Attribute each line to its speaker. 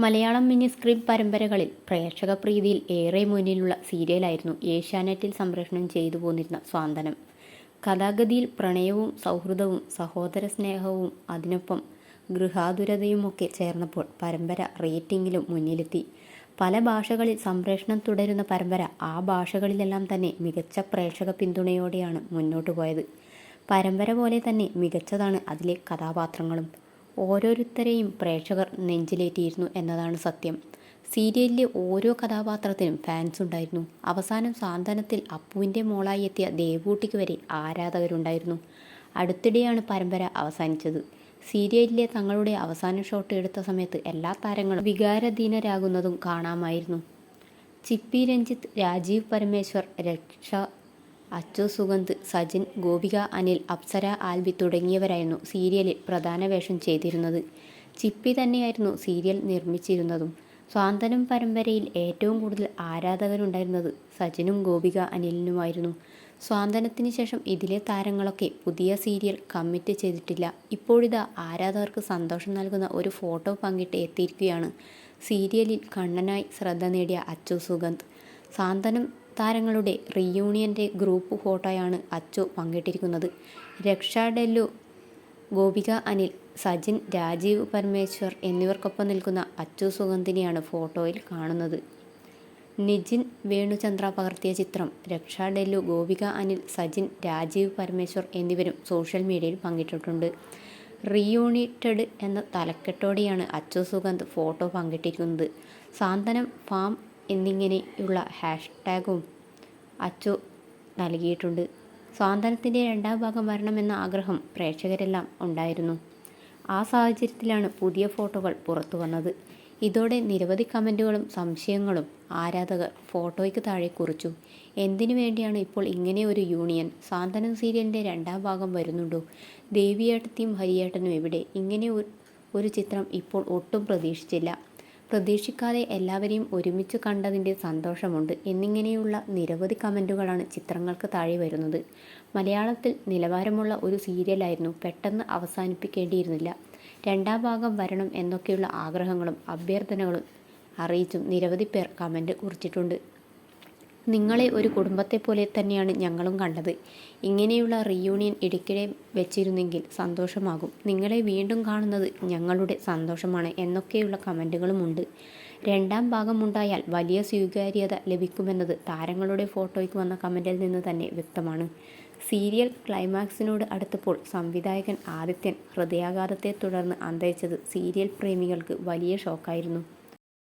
Speaker 1: Malayalam mini screen പരമ്പരകളിൽ പ്രേക്ഷക പ്രീതിയിൽ ഏറെ മുന്നിലുള്ള സീരിയലായിരുന്നു ഏഷ്യാനെറ്റിൽ സംപ്രേഷണം ചെയ്തു പോന്നിരുന്ന സ്വാന്തനം. കഥാഗതിയിൽ പ്രണയവും സൗഹൃദവും സഹോദര സ്നേഹവും അതിനൊപ്പം ഗൃഹാതുരതയുമൊക്കെ ചേർന്നപ്പോൾ പരമ്പര റേറ്റിംഗിലും മുന്നിലെത്തി. പല ഭാഷകളിൽ സംപ്രേഷണം തുടരുന്ന പരമ്പര ആ ഭാഷകളിലെല്ലാം തന്നെ മികച്ച പ്രേക്ഷക പിന്തുണയോടെയാണ് മുന്നോട്ടു പോയത്. പരമ്പര പോലെ തന്നെ മികച്ചതാണ് അതിലെ കഥാപാത്രങ്ങളും. ഓരോരുത്തരെയും പ്രേക്ഷകർ നെഞ്ചിലേറ്റിയിരുന്നു എന്നതാണ് സത്യം. സീരിയലിലെ ഓരോ കഥാപാത്രത്തിനും ഫാൻസ് ഉണ്ടായിരുന്നു. അവസാനം സാന്ത്വനത്തിൽ അപ്പുവിൻ്റെ മോളായി എത്തിയ ദേവൂട്ടിക്ക് വരെ ആരാധകരുണ്ടായിരുന്നു. അടുത്തിടെയാണ് പരമ്പര അവസാനിച്ചത്. സീരിയലിലെ തങ്ങളുടെ അവസാന ഷോട്ട് എടുത്ത സമയത്ത് എല്ലാ താരങ്ങളും വികാരാധീനരാകുന്നതും കാണാമായിരുന്നു. ചിപ്പി രഞ്ജിത്ത്, രാജീവ് പരമേശ്വർ, രക്ഷ, അച്ചു സുഗന്ധ്, സജിൻ, ഗോപിക അനിൽ, അപ്സര ആൽബി തുടങ്ങിയവരായിരുന്നു സീരിയലിൽ പ്രധാന വേഷം ചെയ്തിരുന്നത്. ചിപ്പി തന്നെയായിരുന്നു സീരിയൽ നിർമ്മിച്ചിരുന്നതും. സ്വാന്തനം പരമ്പരയിൽ ഏറ്റവും കൂടുതൽ ആരാധകരുണ്ടായിരുന്നത് സജിനും ഗോപിക അനിലിനുമായിരുന്നു. സ്വാന്തനത്തിന് ശേഷം ഇതിലെ താരങ്ങളൊക്കെ പുതിയ സീരിയൽ കമ്മിറ്റ് ചെയ്തിട്ടില്ല. ഇപ്പോഴിതാ ആരാധകർക്ക് സന്തോഷം നൽകുന്ന ഒരു ഫോട്ടോ പങ്കിട്ട് എത്തിയിരിക്കുകയാണ് സീരിയലിൽ കണ്ണനായി ശ്രദ്ധ നേടിയ അച്ചു സുഗന്ധ്. സാന്ത്വനം താരങ്ങളുടെ റീയൂണിയൻ്റെ ഗ്രൂപ്പ് ഫോട്ടോയാണ് അച്ചു പങ്കിട്ടിരിക്കുന്നത്. രക്ഷ ഡെല്ലു, ഗോപിക അനിൽ, സജിൻ, രാജീവ് പരമേശ്വർ എന്നിവർക്കൊപ്പം നിൽക്കുന്ന അച്ചു സുഗന്ധിനെയാണ് ഫോട്ടോയിൽ കാണുന്നത്. നിജിൻ വേണുചന്ദ്ര പകർത്തിയ ചിത്രം രക്ഷ ഡെല്ലു, ഗോപിക അനിൽ, സജിൻ, രാജീവ് പരമേശ്വർ എന്നിവരും സോഷ്യൽ മീഡിയയിൽ പങ്കിട്ടിട്ടുണ്ട്. റീയൂണിറ്റഡ് എന്ന തലക്കെട്ടോടെയാണ് അച്ചു സുഗന്ധ് ഫോട്ടോ പങ്കിട്ടിരിക്കുന്നത്. സാന്ത്വനം ഫാം എന്നിങ്ങനെയുള്ള ഹാഷ്ടാഗും അച്ചു നൽകിയിട്ടുണ്ട്. സ്വാന്തനത്തിൻ്റെ രണ്ടാം ഭാഗം വരണമെന്ന ആഗ്രഹം പ്രേക്ഷകരെല്ലാം ഉണ്ടായിരുന്നു. ആ സാഹചര്യത്തിലാണ് പുതിയ ഫോട്ടോകൾ പുറത്തു വന്നത്. ഇതോടെ നിരവധി കമൻറ്റുകളും സംശയങ്ങളും ആരാധകർ ഫോട്ടോയ്ക്ക് താഴെ കുറിച്ചു. എന്തിനു വേണ്ടിയാണ് ഇപ്പോൾ ഇങ്ങനെ ഒരു യൂണിയൻ? സാന്ത്വനം സീരിയലിൻ്റെ രണ്ടാം ഭാഗം വരുന്നുണ്ടോ? ദേവിയേട്ടത്തിയും ഹരിയേട്ടനും എവിടെ? ഇങ്ങനെ ഒരു ചിത്രം ഇപ്പോൾ ഒട്ടും പ്രതീക്ഷിച്ചില്ല. പ്രതീക്ഷിക്കാതെ എല്ലാവരെയും ഒരുമിച്ച് കണ്ടതിൻ്റെ സന്തോഷമുണ്ട് എന്നിങ്ങനെയുള്ള നിരവധി കമൻറ്റുകളാണ് ചിത്രങ്ങൾക്ക് താഴെ വരുന്നത്. മലയാളത്തിൽ നിലവാരമുള്ള ഒരു സീരിയലായിരുന്നു, പെട്ടെന്ന് അവസാനിപ്പിക്കേണ്ടിയിരുന്നില്ല. രണ്ടാം ഭാഗം വരണം എന്നൊക്കെയുള്ള ആഗ്രഹങ്ങളും അഭ്യർത്ഥനകളും അറിയിച്ചും നിരവധി പേർ കമൻറ്റ് കുറിച്ചിട്ടുണ്ട്. നിങ്ങളെ ഒരു കുടുംബത്തെപ്പോലെ തന്നെയാണ് ഞങ്ങളും കണ്ടത്. ഇങ്ങനെയുള്ള റീയൂണിയൻ ഇടയ്ക്കിടെ വെച്ചിരുന്നെങ്കിൽ സന്തോഷമാകും. നിങ്ങളെ വീണ്ടും കാണുന്നത് ഞങ്ങളുടെ സന്തോഷമാണ് എന്നൊക്കെയുള്ള കമൻറ്റുകളുമുണ്ട്. രണ്ടാം ഭാഗമുണ്ടായാൽ വലിയ സ്വീകാര്യത ലഭിക്കുമെന്നത് താരങ്ങളുടെ ഫോട്ടോയ്ക്ക് വന്ന കമൻറ്റിൽ നിന്ന് തന്നെ വ്യക്തമാണ്. സീരിയൽ ക്ലൈമാക്സിനോട് അടുത്തപ്പോൾ സംവിധായകൻ ആദിത്യൻ ഹൃദയാഘാതത്തെ തുടർന്ന് അന്തരിച്ചത് സീരിയൽ പ്രേമികൾക്ക് വലിയ ഷോക്കായിരുന്നു.